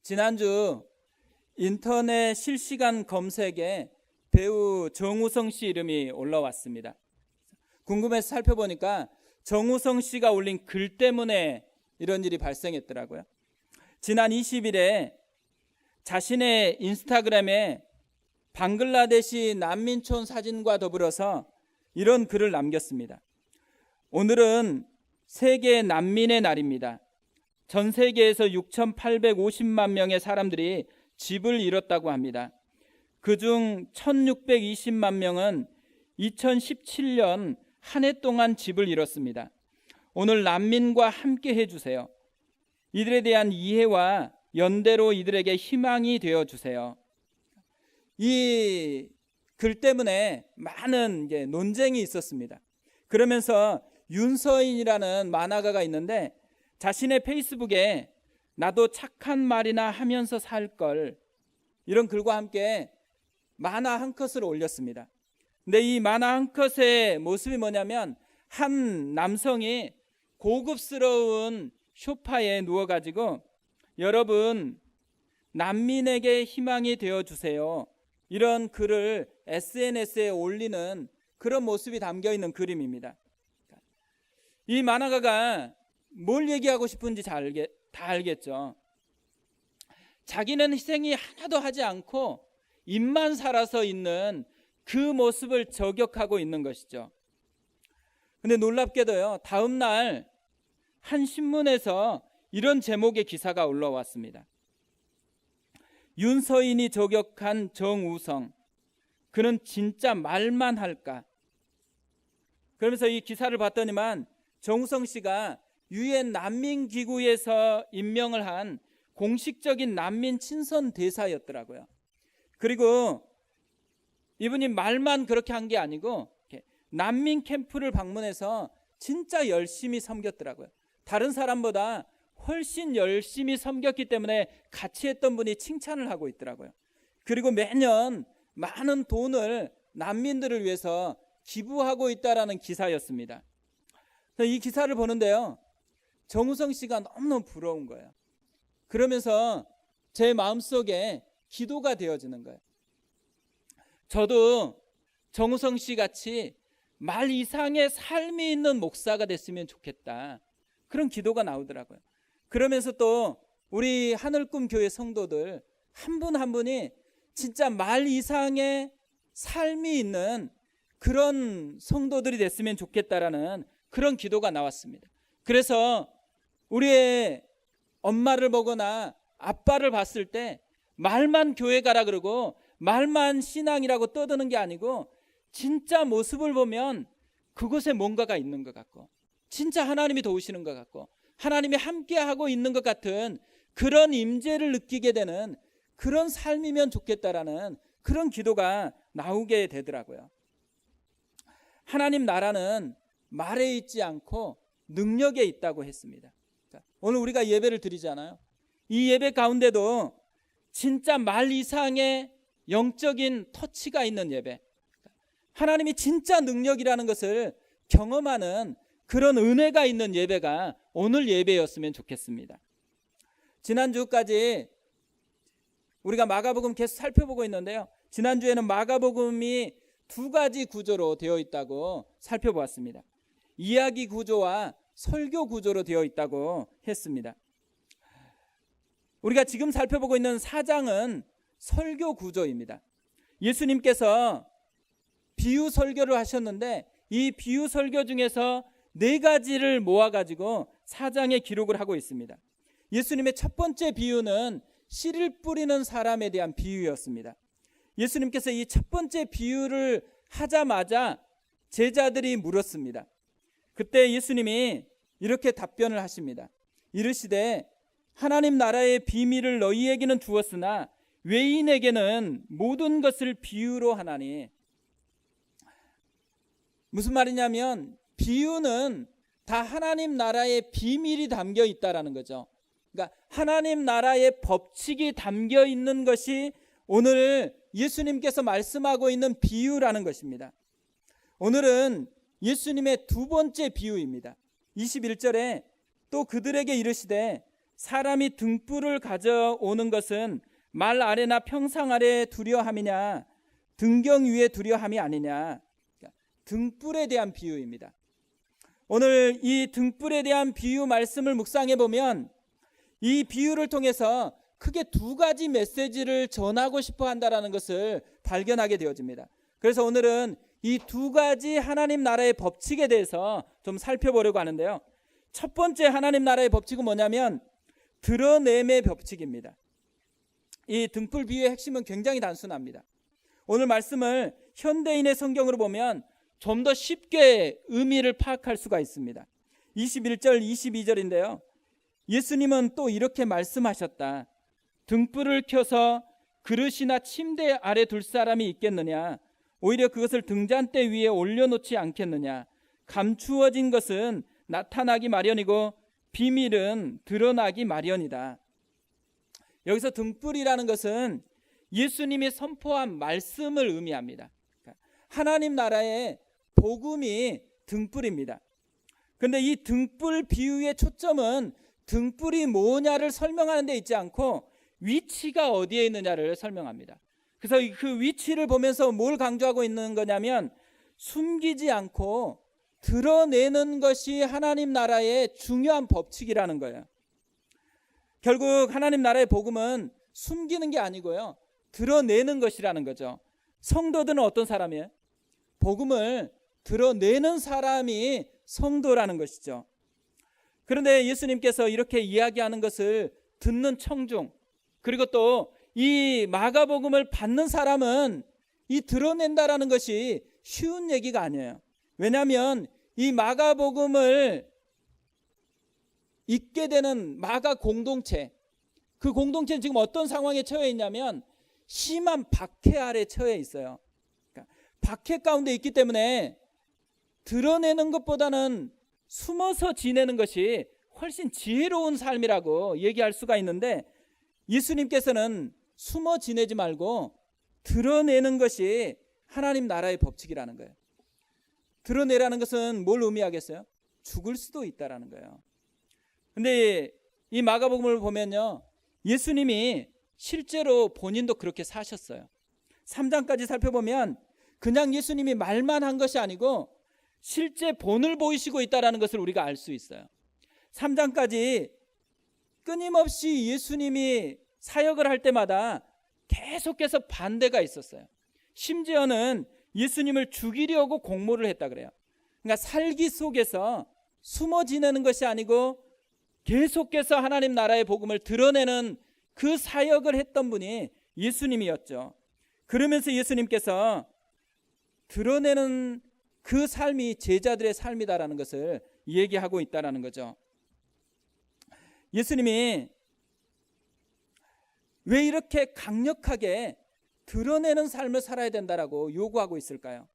지난주 인터넷 실시간 검색에 배우 정우성 씨 이름이 올라왔습니다. 궁금해서 살펴보니까 정우성 씨가 올린 글 때문에 이런 일이 발생했더라고요. 지난 20일에 자신의 인스타그램에 방글라데시 난민촌 사진과 더불어서 이런 글을 남겼습니다. 오늘은 세계 난민의 날입니다. 전 세계에서 6,850만 명의 사람들이 집을 잃었다고 합니다. 그중 1,620만 명은 2017년 한 해 동안 집을 잃었습니다. 오늘 난민과 함께 해주세요. 이들에 대한 이해와 연대로 이들에게 희망이 되어주세요. 이 글 때문에 많은 논쟁이 있었습니다. 그러면서 윤서인이라는 만화가가 있는데 자신의 페이스북에 나도 착한 말이나 하면서 살 걸, 이런 글과 함께 만화 한 컷을 올렸습니다. 근데 이 만화 한 컷의 모습이 뭐냐면 한 남성이 고급스러운 소파에 누워가지고 여러분 난민에게 희망이 되어주세요, 이런 글을 SNS에 올리는 그런 모습이 담겨있는 그림입니다. 이 만화가가 뭘 얘기하고 싶은지 다 알겠죠. 자기는 희생이 하나도 하지 않고 입만 살아서 있는 그 모습을 저격하고 있는 것이죠. 근데 놀랍게도요, 다음 날 한 신문에서 이런 제목의 기사가 올라왔습니다. 윤서인이 저격한 정우성, 그는 진짜 말만 할까? 그러면서 이 기사를 봤더니만 정우성 씨가 유엔 난민기구에서 임명을 한 공식적인 난민 친선 대사였더라고요. 그리고 이분이 말만 그렇게 한 게 아니고 난민 캠프를 방문해서 진짜 열심히 섬겼더라고요. 다른 사람보다 훨씬 열심히 섬겼기 때문에 같이 했던 분이 칭찬을 하고 있더라고요. 그리고 매년 많은 돈을 난민들을 위해서 기부하고 있다라는 기사였습니다. 이 기사를 보는데요, 정우성 씨가 너무너무 부러운 거예요. 그러면서 제 마음속에 기도가 되어지는 거예요. 저도 정우성 씨 같이 말 이상의 삶이 있는 목사가 됐으면 좋겠다, 그런 기도가 나오더라고요. 그러면서 또 우리 하늘꿈 교회 성도들 한 분 한 분이 진짜 말 이상의 삶이 있는 그런 성도들이 됐으면 좋겠다라는 그런 기도가 나왔습니다. 그래서 우리의 엄마를 보거나 아빠를 봤을 때 말만 교회 가라 그러고 말만 신앙이라고 떠드는 게 아니고 진짜 모습을 보면 그곳에 뭔가가 있는 것 같고 진짜 하나님이 도우시는 것 같고 하나님이 함께하고 있는 것 같은 그런 임재를 느끼게 되는 그런 삶이면 좋겠다라는 그런 기도가 나오게 되더라고요. 하나님 나라는 말에 있지 않고 능력에 있다고 했습니다. 오늘 우리가 예배를 드리잖아요. 이 예배 가운데도 진짜 말 이상의 영적인 터치가 있는 예배, 하나님이 진짜 능력이라는 것을 경험하는 그런 은혜가 있는 예배가 오늘 예배였으면 좋겠습니다. 지난주까지 우리가 마가복음 계속 살펴보고 있는데요, 지난주에는 마가복음이 두 가지 구조로 되어 있다고 살펴보았습니다. 이야기 구조와 설교 구조로 되어 있다고 했습니다. 우리가 지금 살펴보고 있는 4장은 설교 구조입니다. 예수님께서 비유 설교를 하셨는데 이 비유 설교 중에서 4가지를 모아가지고 4장에 기록을 하고 있습니다. 예수님의 첫 번째 비유는 씨를 뿌리는 사람에 대한 비유였습니다. 예수님께서 이 첫 번째 비유를 하자마자 제자들이 물었습니다. 그때 예수님이 이렇게 답변을 하십니다. 이르시되 하나님 나라의 비밀을 너희에게는 두었으나 외인에게는 모든 것을 비유로 하나니. 무슨 말이냐면 비유는 다 하나님 나라의 비밀이 담겨 있다라는 거죠. 그러니까 하나님 나라의 법칙이 담겨 있는 것이 오늘 예수님께서 말씀하고 있는 비유라는 것입니다. 오늘은 예수님의 두 번째 비유입니다. 21절에 또 그들에게 이르시되 사람이 등불을 가져오는 것은 말 아래나 평상 아래 두려함이냐 등경 위에 두려함이 아니냐. 등불에 대한 비유입니다. 오늘 이 등불에 대한 비유 말씀을 묵상해 보면 이 비유를 통해서 크게 두 가지 메시지를 전하고 싶어 한다는 것을 발견하게 되어집니다. 그래서 오늘은 이 두 가지 하나님 나라의 법칙에 대해서 좀 살펴보려고 하는데요. 첫 번째 하나님 나라의 법칙은 뭐냐면 드러냄의 법칙입니다. 이 등불 비유의 핵심은 굉장히 단순합니다. 오늘 말씀을 현대인의 성경으로 보면 좀 더 쉽게 의미를 파악할 수가 있습니다. 21절 22절인데요. 예수님은 또 이렇게 말씀하셨다. 등불을 켜서 그릇이나 침대 아래 둘 사람이 있겠느냐? 오히려 그것을 등잔대 위에 올려놓지 않겠느냐? 감추어진 것은 나타나기 마련이고 비밀은 드러나기 마련이다. 여기서 등불이라는 것은 예수님이 선포한 말씀을 의미합니다. 하나님 나라의 복음이 등불입니다. 그런데 이 등불 비유의 초점은 등불이 뭐냐를 설명하는 데 있지 않고 위치가 어디에 있느냐를 설명합니다. 그래서 그 위치를 보면서 뭘 강조하고 있는 거냐면 숨기지 않고 드러내는 것이 하나님 나라의 중요한 법칙이라는 거예요. 결국 하나님 나라의 복음은 숨기는 게 아니고요, 드러내는 것이라는 거죠. 성도들은 어떤 사람이에요? 복음을 드러내는 사람이 성도라는 것이죠. 그런데 예수님께서 이렇게 이야기하는 것을 듣는 청중, 그리고 또 이 마가복음을 받는 사람은 이 드러낸다라는 것이 쉬운 얘기가 아니에요. 왜냐하면 이 마가복음을 읽게 되는 마가 공동체, 그 공동체는 지금 어떤 상황에 처해 있냐면 심한 박해 아래 처해 있어요. 그러니까 박해 가운데 있기 때문에 드러내는 것보다는 숨어서 지내는 것이 훨씬 지혜로운 삶이라고 얘기할 수가 있는데, 예수님께서는 숨어 지내지 말고 드러내는 것이 하나님 나라의 법칙이라는 거예요. 드러내라는 것은 뭘 의미하겠어요? 죽을 수도 있다라는 거예요. 근데 이 마가복음을 보면요, 예수님이 실제로 본인도 그렇게 사셨어요. 3장까지 살펴보면 그냥 예수님이 말만 한 것이 아니고 실제 본을 보이시고 있다는 것을 우리가 알 수 있어요. 3장까지 끊임없이 예수님이 사역을 할 때마다 계속해서 반대가 있었어요. 심지어는 예수님을 죽이려고 공모를 했다 그래요. 그러니까 살기 속에서 숨어 지내는 것이 아니고 계속해서 하나님 나라의 복음을 드러내는 그 사역을 했던 분이 예수님이었죠. 그러면서 예수님께서 드러내는 그 삶이 제자들의 삶이다라는 것을 얘기하고 있다라는 거죠. 예수님이 왜 이렇게 강력하게 드러내는 삶을 살아야 된다라고 요구하고 있을까요?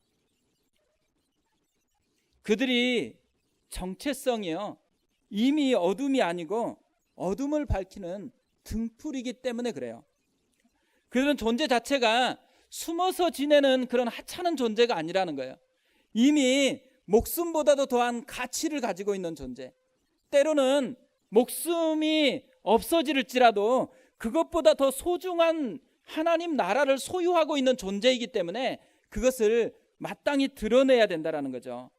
그들이 정체성이요, 이미 어둠이 아니고 어둠을 밝히는 등불이기 때문에 그래요. 그들은 존재 자체가 숨어서 지내는 그런 하찮은 존재가 아니라는 거예요. 이미 목숨보다도 더한 가치를 가지고 있는 존재, 때로는 목숨이 없어질지라도 그것보다 더 소중한 하나님 나라를 소유하고 있는 존재이기 때문에 그것을 마땅히 드러내야 된다는 거죠.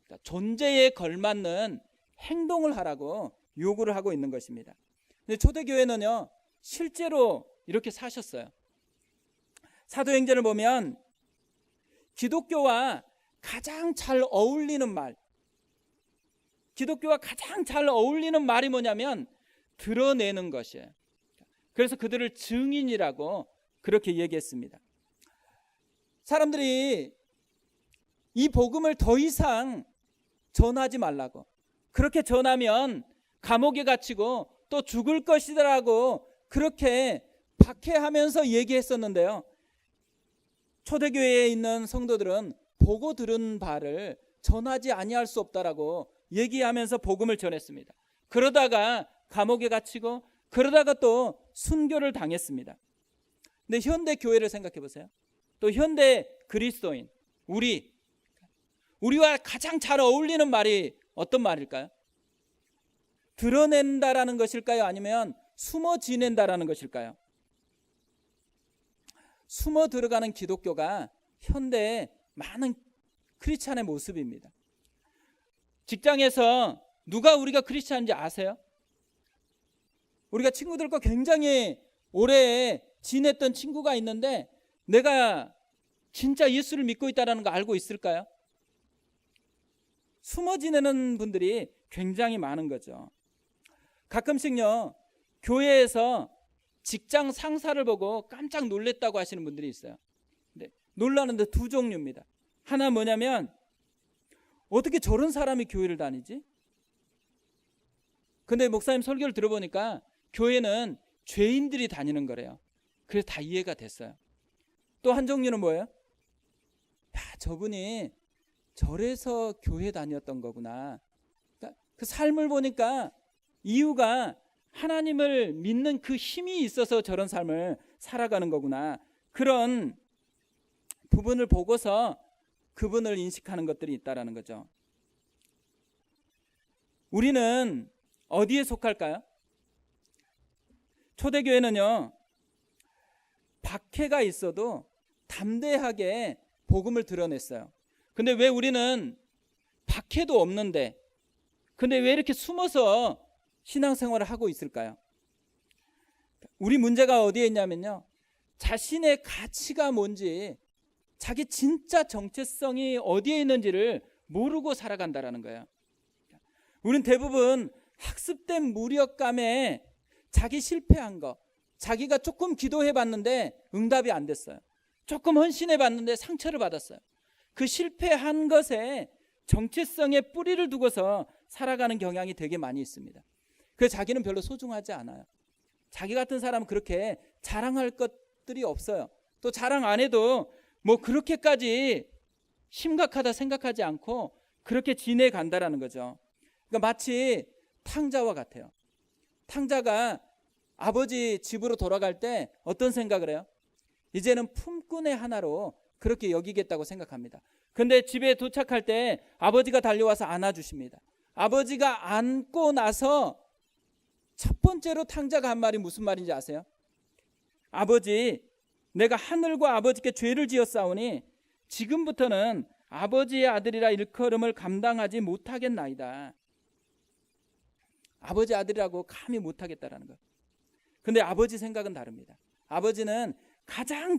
그러니까 존재에 걸맞는 행동을 하라고 요구를 하고 있는 것입니다. 근데 초대교회는요, 실제로 이렇게 사셨어요. 사도행전을 보면 기독교와 가장 잘 어울리는 말, 기독교와 가장 잘 어울리는 말이 뭐냐면 드러내는 것이에요. 그래서 그들을 증인이라고 그렇게 얘기했습니다. 사람들이 이 복음을 더 이상 전하지 말라고, 그렇게 전하면 감옥에 갇히고 또 죽을 것이라고 그렇게 박해하면서 얘기했었는데요, 초대교회에 있는 성도들은 보고 들은 바를 전하지 아니할 수 없다라고 얘기하면서 복음을 전했습니다. 그러다가 감옥에 갇히고 그러다가 또 순교를 당했습니다. 근데 현대 교회를 생각해 보세요. 또 현대 그리스도인 우리와 가장 잘 어울리는 말이 어떤 말일까요? 드러낸다라는 것일까요? 아니면 숨어 지낸다라는 것일까요? 숨어 들어가는 기독교가 현대의 많은 크리스찬의 모습입니다. 직장에서 누가 우리가 크리스찬인지 아세요? 우리가 친구들과 굉장히 오래 지냈던 친구가 있는데 내가 진짜 예수를 믿고 있다는 거 알고 있을까요? 숨어 지내는 분들이 굉장히 많은 거죠. 가끔씩요, 교회에서 직장 상사를 보고 깜짝 놀랐다고 하시는 분들이 있어요. 근데 놀라는데 두 종류입니다. 하나 뭐냐면, 어떻게 저런 사람이 교회를 다니지? 근데 목사님 설교를 들어보니까 교회는 죄인들이 다니는 거래요. 그래서 다 이해가 됐어요. 또 한 종류는 뭐예요? 야, 저분이 절에서 교회 다녔던 거구나. 그러니까 그 삶을 보니까 이유가 하나님을 믿는 그 힘이 있어서 저런 삶을 살아가는 거구나. 그런 부분을 보고서 그분을 인식하는 것들이 있다라는 거죠. 우리는 어디에 속할까요? 초대교회는요, 박해가 있어도 담대하게 복음을 드러냈어요. 근데 왜 우리는 박해도 없는데, 근데 왜 이렇게 숨어서 신앙생활을 하고 있을까요? 우리 문제가 어디에 있냐면요, 자신의 가치가 뭔지, 자기 진짜 정체성이 어디에 있는지를 모르고 살아간다라는 거예요. 우리는 대부분 학습된 무력감에 자기 실패한 거, 자기가 조금 기도해 봤는데 응답이 안 됐어요. 조금 헌신해 봤는데 상처를 받았어요. 그 실패한 것에 정체성에 뿌리를 두고서 살아가는 경향이 되게 많이 있습니다. 그래서 자기는 별로 소중하지 않아요. 자기 같은 사람은 그렇게 자랑할 것들이 없어요. 또 자랑 안 해도 뭐 그렇게까지 심각하다 생각하지 않고 그렇게 지내간다라는 거죠. 그러니까 마치 탕자와 같아요. 탕자가 아버지 집으로 돌아갈 때 어떤 생각을 해요? 이제는 품꾼의 하나로 그렇게 여기겠다고 생각합니다. 근데 집에 도착할 때 아버지가 달려와서 안아주십니다. 아버지가 안고 나서 첫 번째로 탕자가 한 말이 무슨 말인지 아세요? 아버지, 내가 하늘과 아버지께 죄를 지었사오니 지금부터는 아버지의 아들이라 일컬음을 감당하지 못하겠나이다. 아버지 아들이라고 감히 못하겠다라는 거예요. 근데 아버지 생각은 다릅니다. 아버지는 가장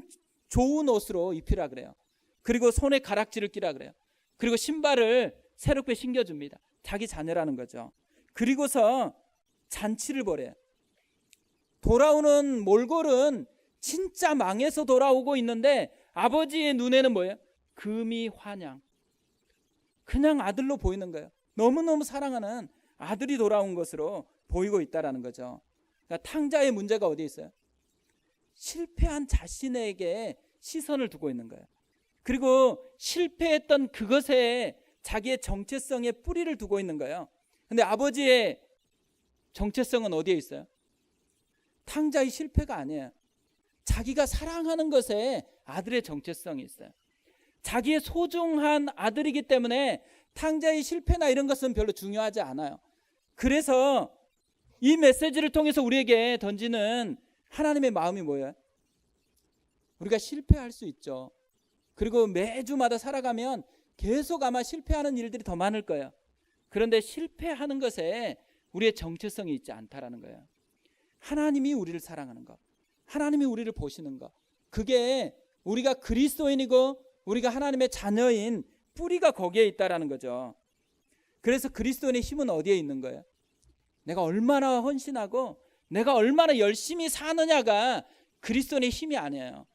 좋은 옷으로 입히라 그래요. 그리고 손에 가락지를 끼라 그래요. 그리고 신발을 새롭게 신겨줍니다. 자기 자녀라는 거죠. 그리고서 잔치를 벌여요. 돌아오는 몰골은 진짜 망해서 돌아오고 있는데 아버지의 눈에는 뭐예요? 금이 환영. 그냥 아들로 보이는 거예요. 너무너무 사랑하는 아들이 돌아온 것으로 보이고 있다라는 거죠. 그러니까 탕자의 문제가 어디에 있어요? 실패한 자신에게 시선을 두고 있는 거예요. 그리고 실패했던 그것에 자기의 정체성에 뿌리를 두고 있는 거예요. 근데 아버지의 정체성은 어디에 있어요? 탕자의 실패가 아니에요. 자기가 사랑하는 것에 아들의 정체성이 있어요. 자기의 소중한 아들이기 때문에 탕자의 실패나 이런 것은 별로 중요하지 않아요. 그래서 이 메시지를 통해서 우리에게 던지는 하나님의 마음이 뭐예요? 우리가 실패할 수 있죠. 그리고 매주마다 살아가면 계속 아마 실패하는 일들이 더 많을 거예요. 그런데 실패하는 것에 우리의 정체성이 있지 않다라는 거예요. 하나님이 우리를 사랑하는 것, 하나님이 우리를 보시는 것, 그게 우리가 그리스도인이고 우리가 하나님의 자녀인 뿌리가 거기에 있다라는 거죠. 그래서 그리스도인의 힘은 어디에 있는 거예요? 내가 얼마나 헌신하고 내가 얼마나 열심히 사느냐가 그리스도인의 힘이 아니에요.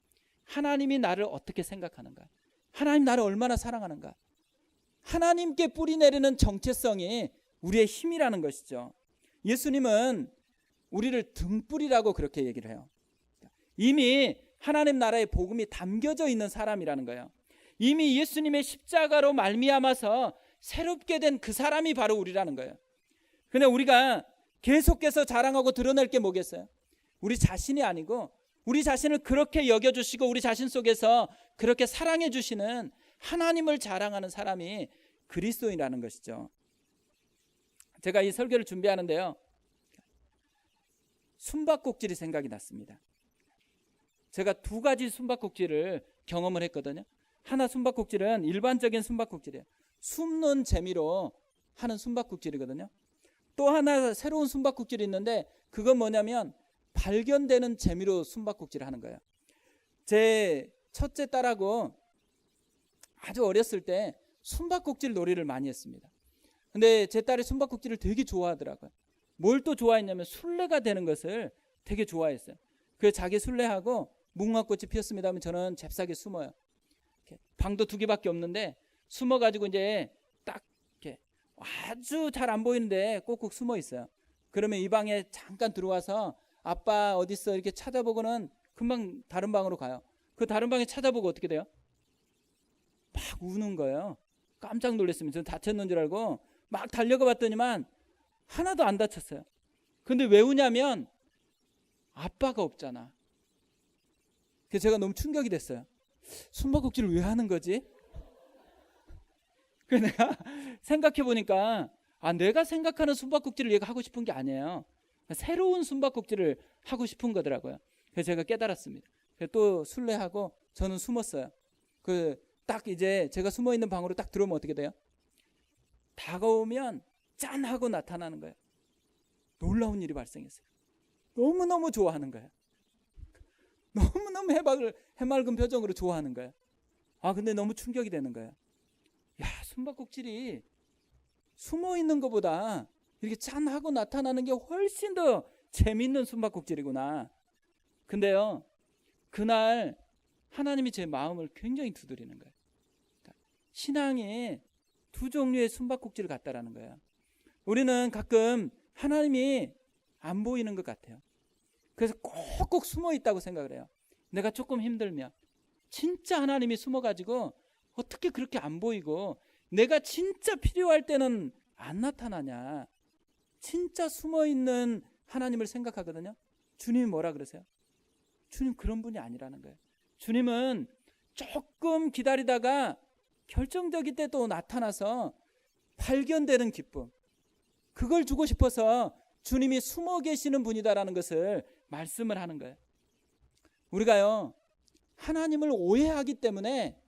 하나님이 나를 어떻게 생각하는가, 하나님 나를 얼마나 사랑하는가, 하나님께 뿌리 내리는 정체성이 우리의 힘이라는 것이죠. 예수님은 우리를 등불이라고 그렇게 얘기를 해요. 이미 하나님 나라의 복음이 담겨져 있는 사람이라는 거예요. 이미 예수님의 십자가로 말미암아서 새롭게 된 그 사람이 바로 우리라는 거예요. 근데 우리가 계속해서 자랑하고 드러낼 게 뭐겠어요? 우리 자신이 아니고 우리 자신을 그렇게 여겨주시고 우리 자신 속에서 그렇게 사랑해 주시는 하나님을 자랑하는 사람이 그리스도인이라는 것이죠. 제가 이 설교를 준비하는데요, 숨바꼭질이 생각이 났습니다. 제가 두 가지 숨바꼭질을 경험을 했거든요. 하나 숨바꼭질은 일반적인 숨바꼭질이에요. 숨는 재미로 하는 숨바꼭질이거든요. 또 하나 새로운 숨바꼭질이 있는데 그건 뭐냐면 발견되는 재미로 숨바꼭질을 하는 거예요. 제 첫째 딸하고 아주 어렸을 때 숨바꼭질 놀이를 많이 했습니다. 근데 제 딸이 숨바꼭질을 되게 좋아하더라고요. 뭘 또 좋아했냐면 술래가 되는 것을 되게 좋아했어요. 그래서 자기 술래하고 무궁화꽃이 피었습니다 하면 저는 잽싸게 숨어요. 이렇게 방도 2개밖에 없는데 숨어가지고 이제 딱 이렇게 아주 잘 안 보이는데 꼭꼭 숨어 있어요. 그러면 이 방에 잠깐 들어와서 아빠 어디 있어 이렇게 찾아보고는 금방 다른 방으로 가요. 그 다른 방에 찾아보고 어떻게 돼요? 막 우는 거예요. 깜짝 놀랐습니다. 저는 다쳤는 줄 알고 막 달려가 봤더니만 하나도 안 다쳤어요. 근데 왜 우냐면 아빠가 없잖아. 그래서 제가 너무 충격이 됐어요. 숨바꼭질을 왜 하는 거지? 그래서 내가 생각해 보니까 내가 생각하는 숨바꼭질을 얘가 하고 싶은 게 아니에요. 새로운 숨바꼭질을 하고 싶은 거더라고요. 그래서 제가 깨달았습니다. 그래서 또 술래하고 저는 숨었어요. 딱 이제 제가 숨어 있는 방으로 딱 들어오면 어떻게 돼요? 다가오면 짠 하고 나타나는 거예요. 놀라운 일이 발생했어요. 너무너무 좋아하는 거예요. 너무너무 해맑은 표정으로 좋아하는 거예요. 근데 너무 충격이 되는 거예요. 야, 숨바꼭질이 숨어 있는 것보다 이렇게 짠 하고 나타나는 게 훨씬 더 재밌는 숨바꼭질이구나. 근데요, 그날 하나님이 제 마음을 굉장히 두드리는 거예요. 신앙이 두 종류의 숨바꼭질을 갖다라는 거예요. 우리는 가끔 하나님이 안 보이는 것 같아요. 그래서 꼭꼭 숨어 있다고 생각을 해요. 내가 조금 힘들면 진짜 하나님이 숨어가지고 어떻게 그렇게 안 보이고 내가 진짜 필요할 때는 안 나타나냐. 진짜 숨어있는 하나님을 생각하거든요. 주님이 뭐라 그러세요? 주님 그런 분이 아니라는 거예요. 주님은 조금 기다리다가 결정적일 때 또 나타나서 발견되는 기쁨, 그걸 주고 싶어서 주님이 숨어 계시는 분이다라는 것을 말씀을 하는 거예요. 우리가요, 하나님을 오해하기 때문에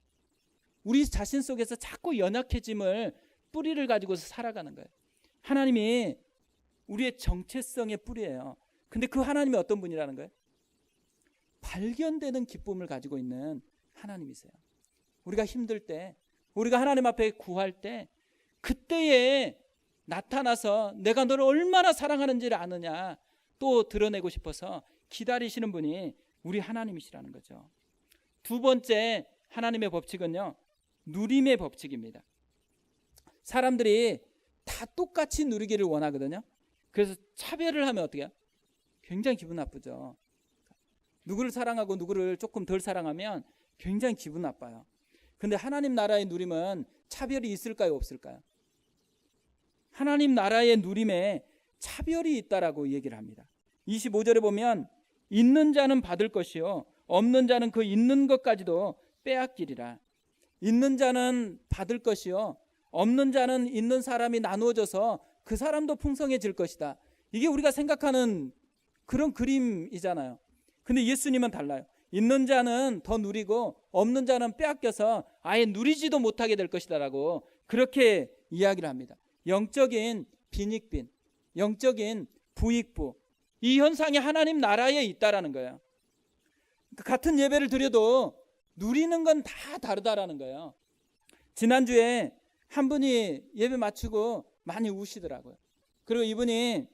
우리 자신 속에서 자꾸 연약해짐을 뿌리를 가지고서 살아가는 거예요. 하나님이 우리의 정체성의 뿌리예요. 근데 그 하나님이 어떤 분이라는 거예요? 발견되는 기쁨을 가지고 있는 하나님이세요. 우리가 힘들 때, 우리가 하나님 앞에 구할 때 그때에 나타나서 내가 너를 얼마나 사랑하는지를 아느냐 또 드러내고 싶어서 기다리시는 분이 우리 하나님이시라는 거죠. 두 번째 하나님의 법칙은요, 누림의 법칙입니다. 사람들이 다 똑같이 누리기를 원하거든요. 그래서 차별을 하면 어떻게 해요? 굉장히 기분 나쁘죠. 누구를 사랑하고 누구를 조금 덜 사랑하면 굉장히 기분 나빠요. 근데 하나님 나라의 누림은 차별이 있을까요, 없을까요? 하나님 나라의 누림에 차별이 있다라고 얘기를 합니다. 25절에 보면 있는 자는 받을 것이요 없는 자는 그 있는 것까지도 빼앗기리라. 있는 자는 받을 것이요 없는 자는 있는 사람이 나누어져서 그 사람도 풍성해질 것이다. 이게 우리가 생각하는 그런 그림이잖아요. 근데 예수님은 달라요. 있는 자는 더 누리고 없는 자는 빼앗겨서 아예 누리지도 못하게 될 것이다라고 그렇게 이야기를 합니다. 영적인 빈익빈, 영적인 부익부, 이 현상이 하나님 나라에 있다라는 거예요. 같은 예배를 드려도 누리는 건 다 다르다라는 거예요. 지난주에 한 분이 예배 마치고 많이 우시더라고요. 그리고 이분이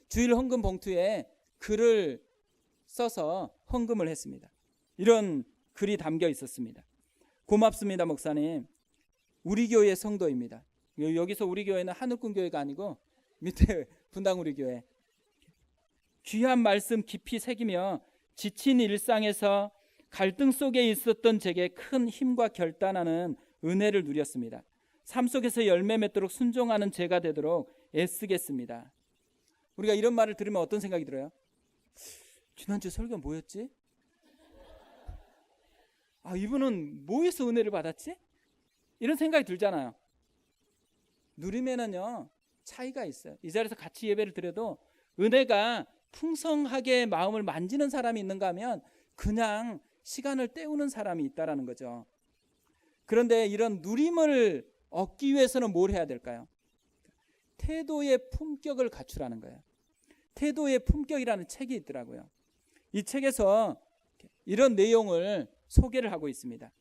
주일 헌금 봉투에 글을 써서 헌금을 했습니다. 이런 글이 담겨 있었습니다. 고맙습니다, 목사님. 우리 교회 성도입니다. 여기서 우리 교회는 한울군 교회가 아니고 밑에 분당 우리 교회. 귀한 말씀 깊이 새기며 지친 일상에서 갈등 속에 있었던 제게 큰 힘과 결단하는 은혜를 누렸습니다. 삶 속에서 열매 맺도록 순종하는 제가 되도록 애쓰겠습니다. 우리가 이런 말을 들으면 어떤 생각이 들어요? 지난주 설교 뭐였지? 이분은 뭐에서 은혜를 받았지? 이런 생각이 들잖아요. 누림에는요, 차이가 있어요. 이 자리에서 같이 예배를 드려도 은혜가 풍성하게 마음을 만지는 사람이 있는가 하면 그냥 시간을 때우는 사람이 있다라는 거죠. 그런데 이런 누림을 얻기 위해서는 뭘 해야 될까요? 태도의 품격을 갖추라는 거예요. 태도의 품격이라는 책이 있더라고요. 이 책에서 이런 내용을 소개를 하고 있습니다.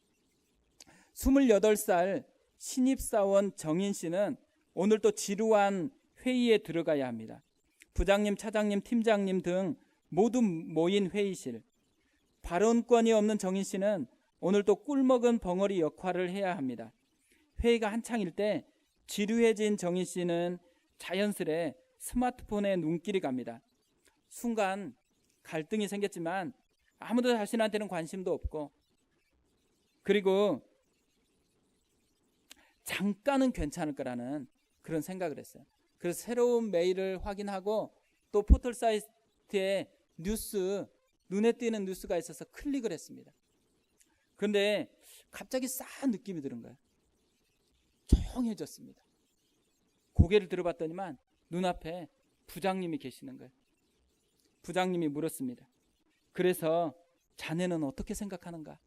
28살 신입사원 정인 씨는 오늘 또 지루한 회의에 들어가야 합니다. 부장님, 차장님, 팀장님 등 모두 모인 회의실. 발언권이 없는 정인 씨는 오늘 또 꿀먹은 벙어리 역할을 해야 합니다. 회의가 한창일 때 지루해진 정인 씨는 자연스레 스마트폰에 눈길이 갑니다. 순간 갈등이 생겼지만 아무도 자신한테는 관심도 없고, 그리고 잠깐은 괜찮을 거라는 그런 생각을 했어요. 그래서 새로운 메일을 확인하고 또 포털 사이트에 눈에 띄는 뉴스가 있어서 클릭을 했습니다. 그런데 갑자기 싸한 느낌이 드는 거예요. 조용해졌습니다. 고개를 들어봤더니만 눈앞에 부장님이 계시는 거예요. 부장님이 물었습니다. 그래서 자네는 어떻게 생각하는가?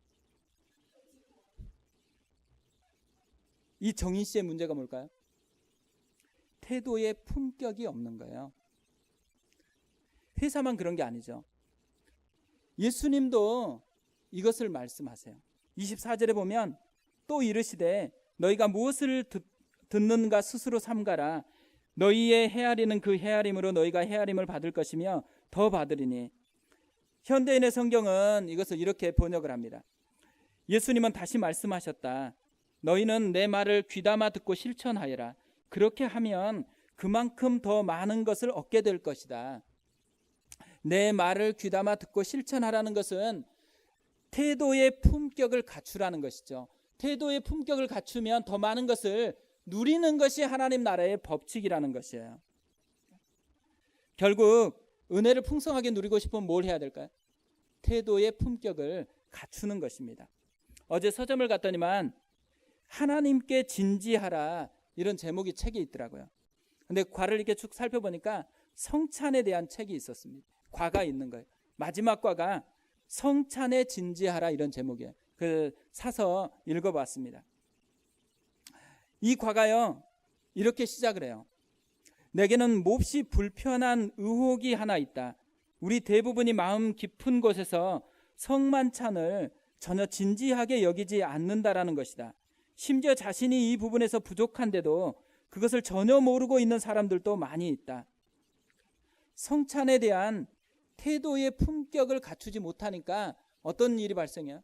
이 정인 씨의 문제가 뭘까요? 태도의 품격이 없는 거예요. 회사만 그런 게 아니죠. 예수님도 이것을 말씀하세요. 24절에 보면 또 이르시되 너희가 무엇을 듣는가 스스로 삼가라. 너희의 헤아리는 그 헤아림으로 너희가 헤아림을 받을 것이며 더 받으리니. 현대인의 성경은 이것을 이렇게 번역을 합니다. 예수님은 다시 말씀하셨다. 너희는 내 말을 귀담아 듣고 실천하여라. 그렇게 하면 그만큼 더 많은 것을 얻게 될 것이다. 내 말을 귀담아 듣고 실천하라는 것은 태도의 품격을 갖추라는 것이죠. 태도의 품격을 갖추면 더 많은 것을 누리는 것이 하나님 나라의 법칙이라는 것이에요. 결국 은혜를 풍성하게 누리고 싶으면 뭘 해야 될까요? 태도의 품격을 갖추는 것입니다. 어제 서점을 갔더니만 하나님께 진지하라 이런 제목이 책이 있더라고요. 근데 과를 이렇게 쭉 살펴보니까 성찬에 대한 책이 있었습니다. 과가 있는 거예요. 마지막 과가 성찬에 진지하라 이런 제목이에요. 사서 읽어봤습니다. 이 과가요 이렇게 시작을 해요. 내게는 몹시 불편한 의혹이 하나 있다. 우리 대부분이 마음 깊은 곳에서 성만찬을 전혀 진지하게 여기지 않는다라는 것이다. 심지어 자신이 이 부분에서 부족한데도 그것을 전혀 모르고 있는 사람들도 많이 있다. 성찬에 대한 태도의 품격을 갖추지 못하니까 어떤 일이 발생해요?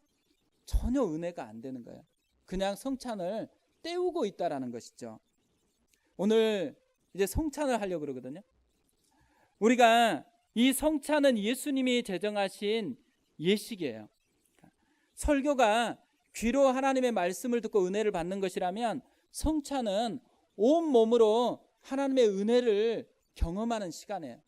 전혀 은혜가 안 되는 거예요. 그냥 성찬을 때우고 있다라는 것이죠. 오늘 이제 성찬을 하려고 그러거든요. 우리가 이 성찬은 예수님이 제정하신 예식이에요. 설교가 귀로 하나님의 말씀을 듣고 은혜를 받는 것이라면 성찬은 온 몸으로 하나님의 은혜를 경험하는 시간이에요.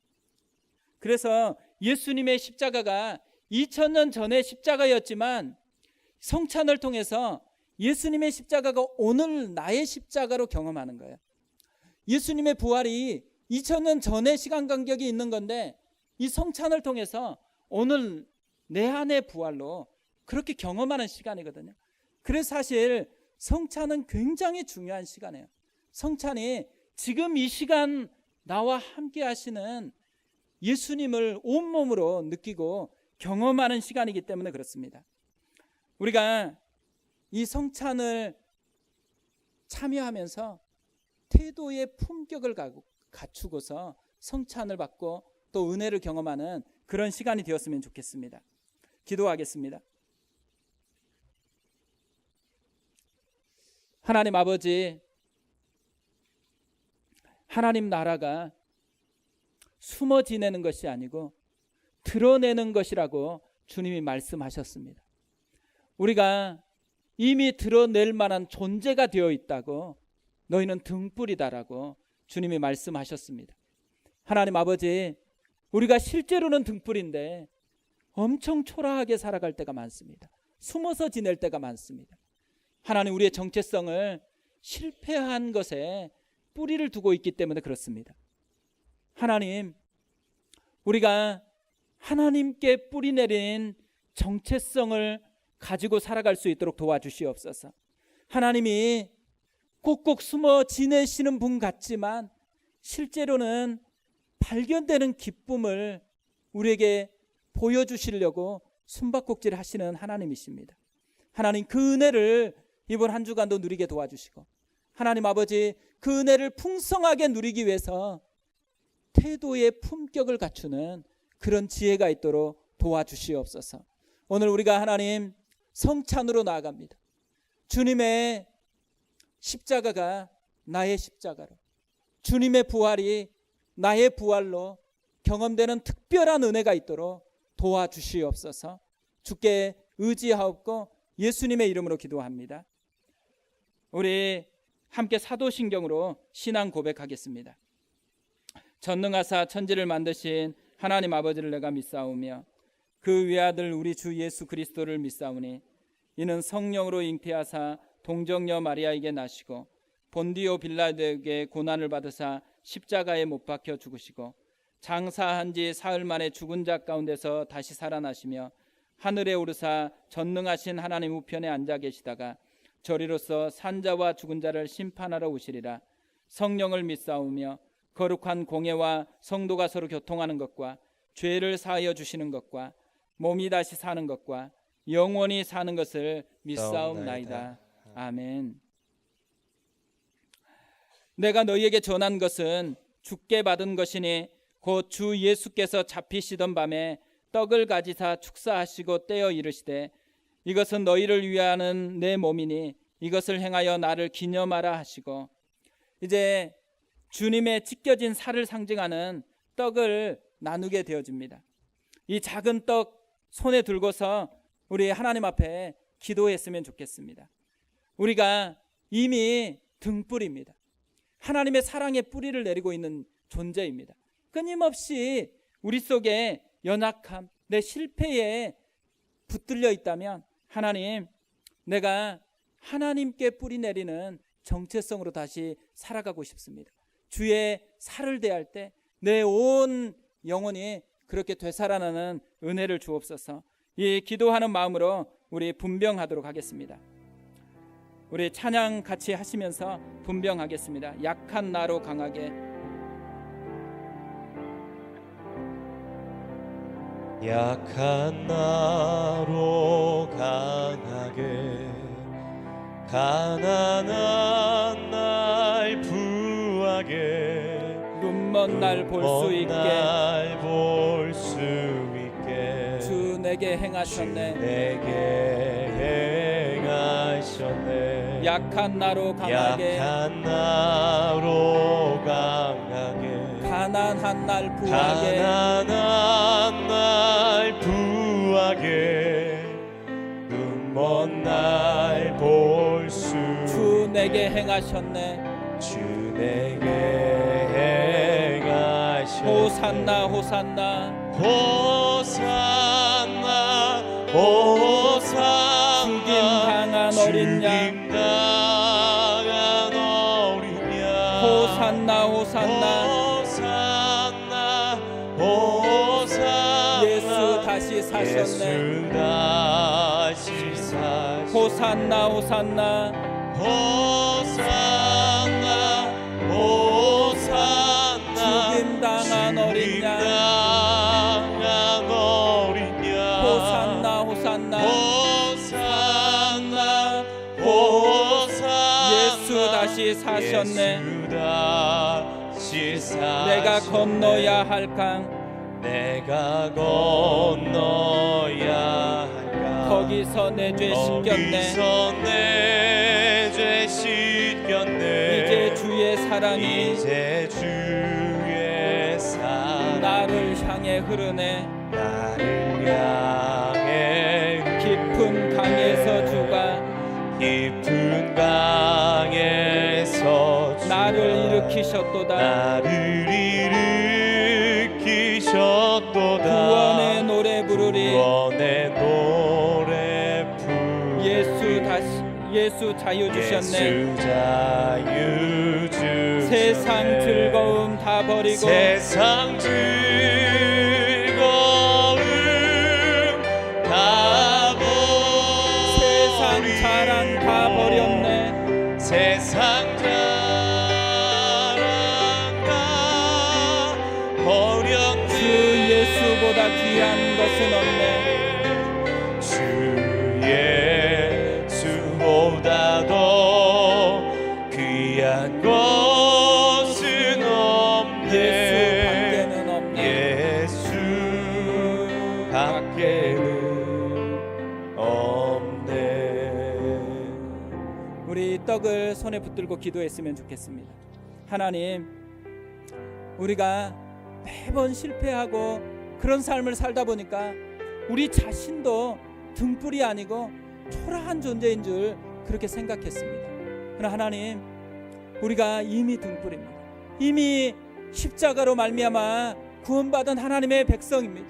그래서 예수님의 십자가가 2000년 전의 십자가였지만 성찬을 통해서 예수님의 십자가가 오늘 나의 십자가로 경험하는 거예요. 예수님의 부활이 2000년 전의 시간 간격이 있는 건데 이 성찬을 통해서 오늘 내 안의 부활로 그렇게 경험하는 시간이거든요. 그래서 사실 성찬은 굉장히 중요한 시간이에요. 성찬이 지금 이 시간 나와 함께 하시는 예수님을 온몸으로 느끼고 경험하는 시간이기 때문에 그렇습니다. 우리가 이 성찬을 참여하면서 태도의 품격을 갖추고서 성찬을 받고 또 은혜를 경험하는 그런 시간이 되었으면 좋겠습니다. 기도하겠습니다. 하나님 아버지, 하나님 나라가 숨어 지내는 것이 아니고 드러내는 것이라고 주님이 말씀하셨습니다. 우리가 이미 드러낼 만한 존재가 되어 있다고, 너희는 등불이다라고 주님이 말씀하셨습니다. 하나님 아버지, 우리가 실제로는 등불인데 엄청 초라하게 살아갈 때가 많습니다. 숨어서 지낼 때가 많습니다. 하나님, 우리의 정체성을 실패한 것에 뿌리를 두고 있기 때문에 그렇습니다. 하나님, 우리가 하나님께 뿌리 내린 정체성을 가지고 살아갈 수 있도록 도와주시옵소서. 하나님이 꼭꼭 숨어 지내시는 분 같지만 실제로는 발견되는 기쁨을 우리에게 보여주시려고 숨바꼭질 하시는 하나님이십니다. 하나님, 그 은혜를 이번 한 주간도 누리게 도와주시고, 하나님 아버지, 그 은혜를 풍성하게 누리기 위해서 태도의 품격을 갖추는 그런 지혜가 있도록 도와주시옵소서. 오늘 우리가 하나님 성찬으로 나아갑니다. 주님의 십자가가 나의 십자가로, 주님의 부활이 나의 부활로 경험되는 특별한 은혜가 있도록 도와주시옵소서. 주께 의지하옵고 예수님의 이름으로 기도합니다. 우리 함께 사도신경으로 신앙 고백하겠습니다. 전능하사 천지를 만드신 하나님 아버지를 내가 믿사오며 그 외아들 우리 주 예수 그리스도를 믿사오니 이는 성령으로 잉태하사 동정녀 마리아에게 나시고 본디오 빌라도에게 고난을 받으사 십자가에 못 박혀 죽으시고 장사한 지 사흘 만에 죽은 자 가운데서 다시 살아나시며 하늘에 오르사 전능하신 하나님 우편에 앉아 계시다가 저리로서 산자와 죽은 자를 심판하러 오시리라. 성령을 믿사오며 거룩한 공예와 성도가 서로 교통하는 것과 죄를 사하여 주시는 것과 몸이 다시 사는 것과 영원히 사는 것을 믿사옵나이다. 아멘. 내가 너희에게 전한 것은 주께 받은 것이니 곧 주 예수께서 잡히시던 밤에 떡을 가지사 축사하시고 떼어 이르시되 이것은 너희를 위하는 내 몸이니 이것을 행하여 나를 기념하라 하시고, 이제 주님의 찢겨진 살을 상징하는 떡을 나누게 되어집니다. 이 작은 떡 손에 들고서 우리 하나님 앞에 기도했으면 좋겠습니다. 우리가 이미 등불입니다. 하나님의 사랑의 뿌리를 내리고 있는 존재입니다. 끊임없이 우리 속에 연약함, 내 실패에 붙들려 있다면 하나님, 내가 하나님께 뿌리 내리는 정체성으로 다시 살아가고 싶습니다. 주의 살을 대할 때 내 온 영혼이 그렇게 되살아나는 은혜를 주옵소서. 이 기도하는 마음으로 우리 분병하도록 하겠습니다. 우리 찬양 같이 하시면서 분병하겠습니다. 약한 나로 강하게, 약한 나로 강하게, 가난한 날 부하게, 눈먼 날 볼 수 있게, 주 내게 행하셨네. 내게 행하셨네. 약한 나로 강하게, 약한 나로 강하게, 가난한 날 부하게, 가난한 날 부하게, 눈먼 날 볼 수 주 내게 행하셨네. 주 내게 행하셨네. 호산나 호산나 호산나 호산나. 죽임 당한 어린 양, 죽임 당한 어린 양. 호산나 호산나 호산나 호산나. 예수 다시 사셨네. 예수 다시 사셨네. 호산나 호산나 호산나 호산나. 죽임 당한 어린 양, 당한 어린 양. 호산나 호산나 호산나 호산나. 예수 다시 사셨네. 예수 다시 사셨네. 내가 건너야 할 강, 내가 건너야 할 강. 거기서 내 죄 씻겼네. 거기서 내 죄 씻겼네. 이제 주의 사랑이 이제 주의 사랑 나를 향해 흐르네. 나를 향해 깊은 강에서 주가 깊은 강에서 주가 나를 일으키셨도다. 나를 일으키셨도다. 구원의 노래 부르리. 구원의 노래 부르리. 예수 자유 주셨네. 예수 자유 주셨네. 세상 즐거움 다 버리고 세상 즐거움 다 버리고 세상 자랑 다 버렸네. 세상 자랑 다 버렸네. 주 예수보다 귀한 것은 없네. 주 예수보다 더 귀한 것은 없네. 예수 밖에는 없네. 우리 떡을 손에 붙들고 기도했으면 좋겠습니다. 하나님, 우리가 매번 실패하고 그런 삶을 살다 보니까 우리 자신도 등불이 아니고 초라한 존재인 줄 그렇게 생각했습니다. 그러나 하나님, 우리가 이미 등불입니다. 이미 십자가로 말미암아 구원받은 하나님의 백성입니다.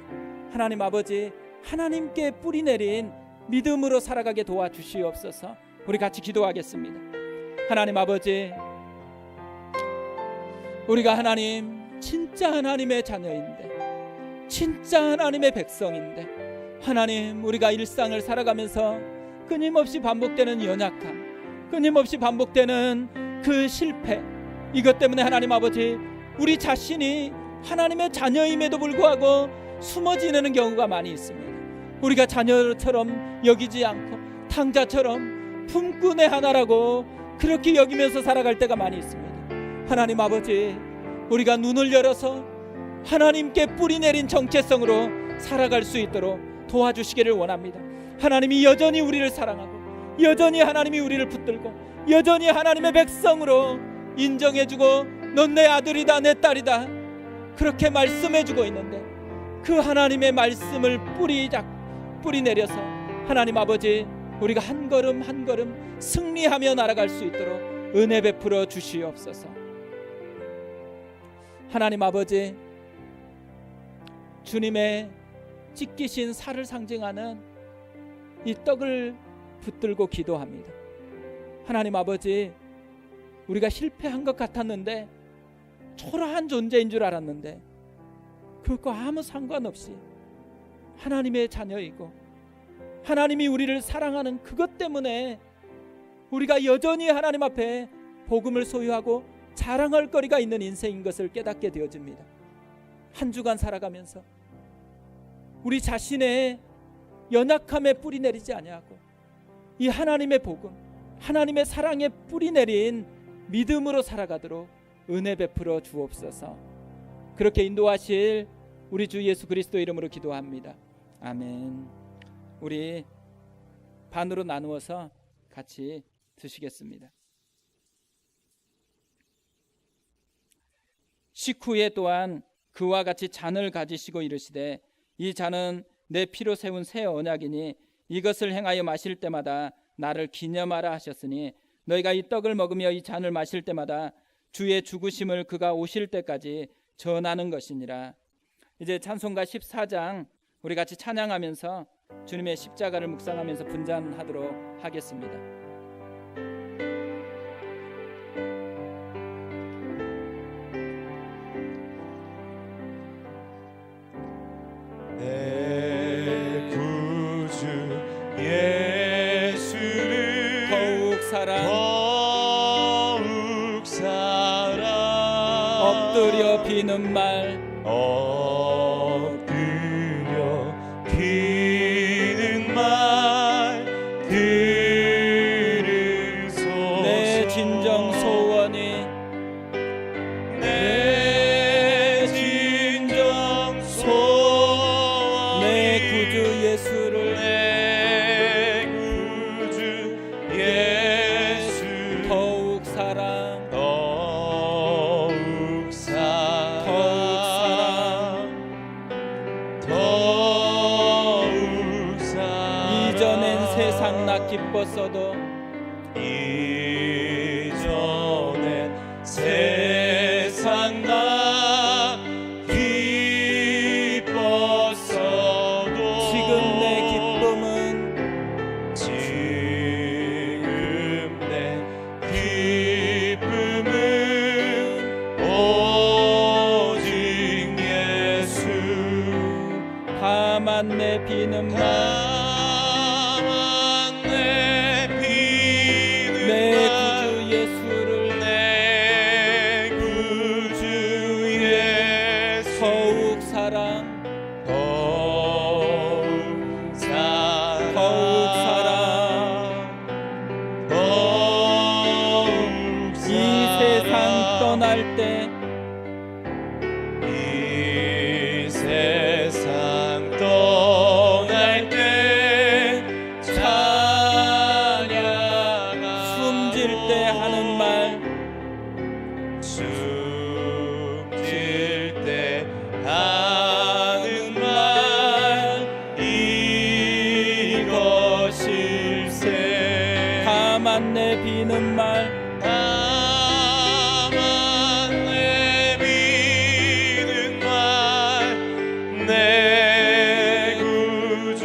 하나님 아버지, 하나님께 뿌리 내린 믿음으로 살아가게 도와주시옵소서. 우리 같이 기도하겠습니다. 하나님 아버지, 우리가 하나님 진짜 하나님의 자녀인데, 진짜 하나님의 백성인데, 하나님, 우리가 일상을 살아가면서 끊임없이 반복되는 연약함, 끊임없이 반복되는 그 실패, 이것 때문에 하나님 아버지, 우리 자신이 하나님의 자녀임에도 불구하고 숨어 지내는 경우가 많이 있습니다. 우리가 자녀처럼 여기지 않고 탕자처럼 품꾼의 하나라고 그렇게 여기면서 살아갈 때가 많이 있습니다. 하나님 아버지, 우리가 눈을 열어서 하나님께 뿌리 내린 정체성으로 살아갈 수 있도록 도와주시기를 원합니다. 하나님이 여전히 우리를 사랑하고, 여전히 하나님이 우리를 붙들고, 여전히 하나님의 백성으로 인정해주고, 넌 내 아들이다, 내 딸이다, 그렇게 말씀해주고 있는데, 그 하나님의 말씀을 뿌리 내려서 하나님 아버지, 우리가 한 걸음 한 걸음 승리하며 날아갈 수 있도록 은혜 베풀어 주시옵소서. 하나님 아버지, 주님의 찢기신 살을 상징하는 이 떡을 붙들고 기도합니다. 하나님 아버지, 우리가 실패한 것 같았는데, 초라한 존재인 줄 알았는데, 그것과 아무 상관없이 하나님의 자녀이고 하나님이 우리를 사랑하는 그것 때문에 우리가 여전히 하나님 앞에 복음을 소유하고 자랑할 거리가 있는 인생인 것을 깨닫게 되어집니다. 한 주간 살아가면서 우리 자신의 연약함에 뿌리 내리지 아니하고 이 하나님의 복음, 하나님의 사랑에 뿌리 내린 믿음으로 살아가도록 은혜 베풀어 주옵소서. 그렇게 인도하실 우리 주 예수 그리스도 이름으로 기도합니다. 아멘. 우리 반으로 나누어서 같이 드시겠습니다. 식후에 또한 그와 같이 잔을 가지시고 이르시되, 이 잔은 내 피로 세운 새 언약이니 이것을 행하여 마실 때마다 나를 기념하라 하셨으니, 너희가 이 떡을 먹으며 이 잔을 마실 때마다 주의 죽으심을 그가 오실 때까지 전하는 것이니라. 이제 찬송가 14장 우리 같이 찬양하면서 주님의 십자가를 묵상하면서 분잔하도록 하겠습니다. 내 구주 예수를 더욱 사랑 엎드려 비는 말 들으소서. 내 진정 소원이 내 구주 예수를 더욱 사랑 이전엔 세상 나 기뻤어도 세상 나 기뻤어도 지금 내 기쁨은 내 비는 말 다만 내 비는 내 말 구주 예수를 내 구주 예수 더욱 사랑 더욱 사랑 더욱 이 세상 떠날 때 이 세상 떠날 때 찬양하 숨질 때 하는 말 숨질 때 하는 말 이것일세 다만 내 비는 말 다만 내 비는 말 내 구주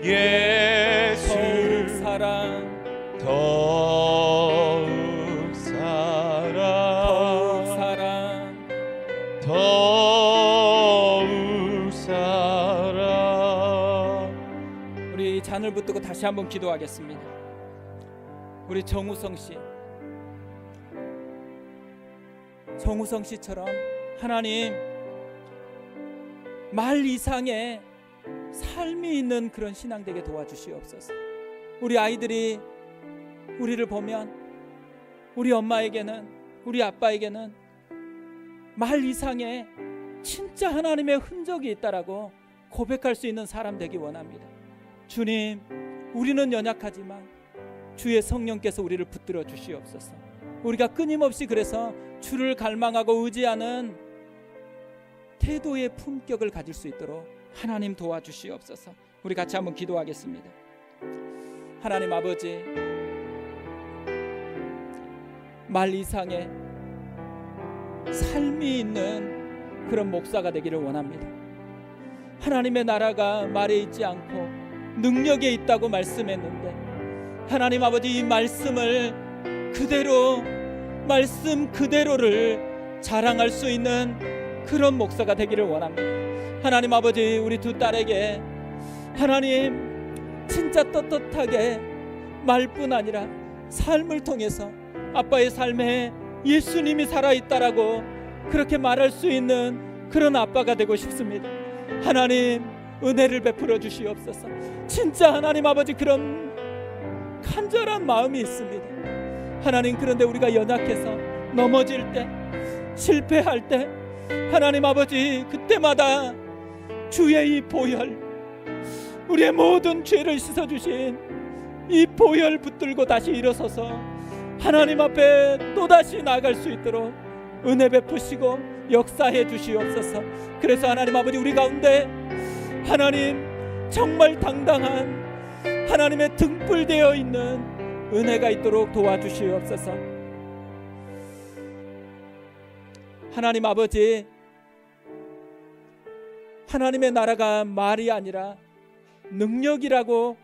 예수 더욱 사랑 더욱 사랑 더욱 사랑 우리 잔을 붙들고 다시 한번 기도하겠습니다. 우리 정우성 씨처럼 하나님 말 이상의 삶이 있는 그런 신앙 되게 도와주시옵소서. 우리 아이들이 우리를 보면 우리 엄마에게는 우리 아빠에게는 말 이상의 진짜 하나님의 흔적이 있다라고 고백할 수 있는 사람 되기 원합니다. 주님, 우리는 연약하지만 주의 성령께서 우리를 붙들어 주시옵소서. 우리가 끊임없이 그래서 주를 갈망하고 의지하는 태도의 품격을 가질 수 있도록 하나님 도와주시옵소서. 우리 같이 한번 기도하겠습니다. 하나님 아버지, 말 이상의 삶이 있는 그런 목사가 되기를 원합니다. 하나님의 나라가 말에 있지 않고 능력에 있다고 말씀했는데 하나님 아버지, 이 말씀을 그대로 말씀 그대로를 자랑할 수 있는 그런 목사가 되기를 원합니다. 하나님 아버지, 우리 두 딸에게 하나님 진짜 떳떳하게 말뿐 아니라 삶을 통해서 아빠의 삶에 예수님이 살아있다라고 그렇게 말할 수 있는 그런 아빠가 되고 싶습니다. 하나님 은혜를 베풀어 주시옵소서. 진짜 하나님 아버지 그런 간절한 마음이 있습니다. 하나님, 그런데 우리가 연약해서 넘어질 때, 실패할 때 하나님 아버지 그때마다 주의 이 보혈, 우리의 모든 죄를 씻어주신 이 보혈 붙들고 다시 일어서서 하나님 앞에 또다시 나아갈 수 있도록 은혜 베푸시고 역사해 주시옵소서. 그래서 하나님 아버지, 우리 가운데 하나님 정말 당당한 하나님의 등불되어 있는 은혜가 있도록 도와주시옵소서. 하나님 아버지, 하나님의 나라가 말이 아니라 능력이라고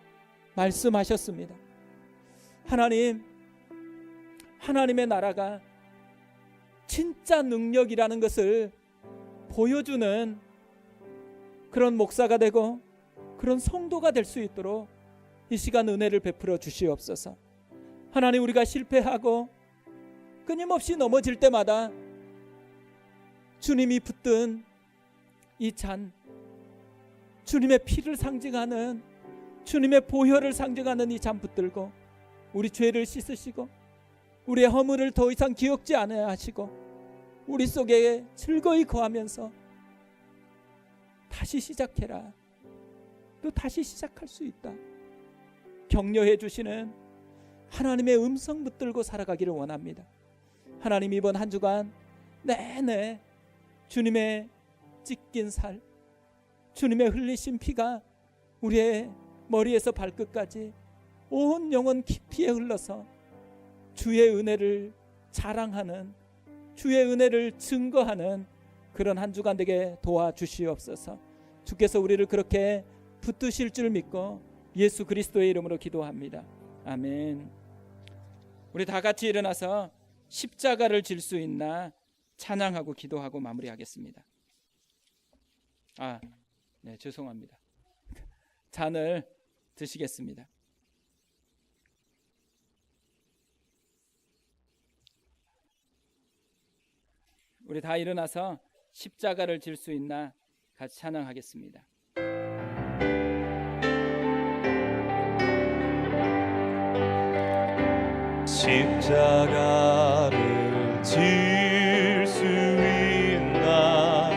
말씀하셨습니다. 하나님, 하나님의 나라가 진짜 능력이라는 것을 보여주는 그런 목사가 되고 그런 성도가 될 수 있도록 이 시간 은혜를 베풀어 주시옵소서. 하나님, 우리가 실패하고 끊임없이 넘어질 때마다 주님이 붙든 이 잔, 주님의 피를 상징하는, 주님의 보혈을 상징하는 이 잔 붙들고 우리 죄를 씻으시고 우리의 허물을 더 이상 기억지 않아야 하시고 우리 속에 즐거이 거하면서 다시 시작해라, 또 다시 시작할 수 있다 격려해 주시는 하나님의 음성 붙들고 살아가기를 원합니다. 하나님, 이번 한 주간 내내 주님의 찢긴 살, 주님의 흘리신 피가 우리의 머리에서 발끝까지 온 영혼 깊이에 흘러서 주의 은혜를 자랑하는, 주의 은혜를 증거하는 그런 한 주간 되게 도와주시옵소서. 주께서 우리를 그렇게 붙드실 줄 믿고 예수 그리스도의 이름으로 기도합니다. 아멘. 우리 다 같이 일어나서 십자가를 질 수 있나 찬양하고 기도하고 마무리하겠습니다. 네, 죄송합니다. 잔을 드시겠습니다. 우리 다 일어나서 십자가를 질 수 있나 같이 찬양하겠습니다. 십자가를 질 수 있나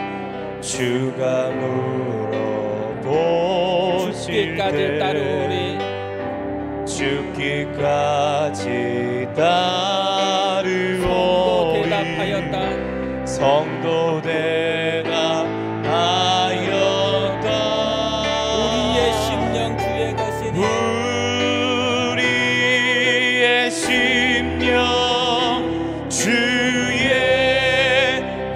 주가 물어보실 죽기까지 때 따르오리 죽기까지 성도 따르오리 대답하였다. 성도 대답하였다 우리의 심령 주의 것이니 우리의 심령 주의 주님의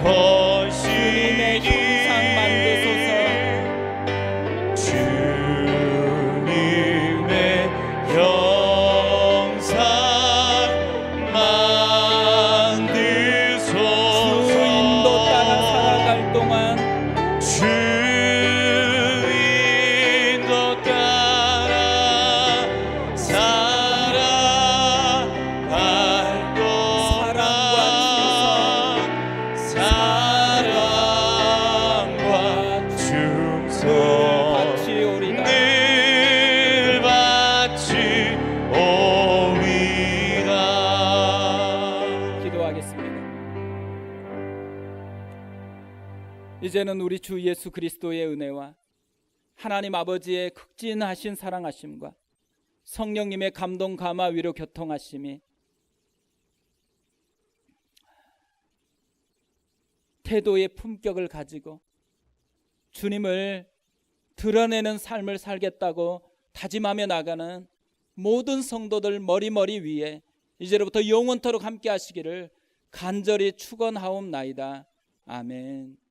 것이니 형상 만드소서. 주님의 형상 만드소서 주 인도 따라 살아갈 동안 주 인도 따라 살아갈 동안 사랑과 충성 바치오리다. 늘 바치오리다. 기도하겠습니다. 이제는 우리 주 예수 그리스도의 은혜와 하나님 아버지의 극진하신 사랑하심과 성령님의 감동 감화 위로 교통하심이 태도의 품격을 가지고 주님을 드러내는 삶을 살겠다고 다짐하며 나가는 모든 성도들 머리머리 위에 이제로부터 영원토록 함께 하시기를 간절히 축원하옵나이다. 아멘.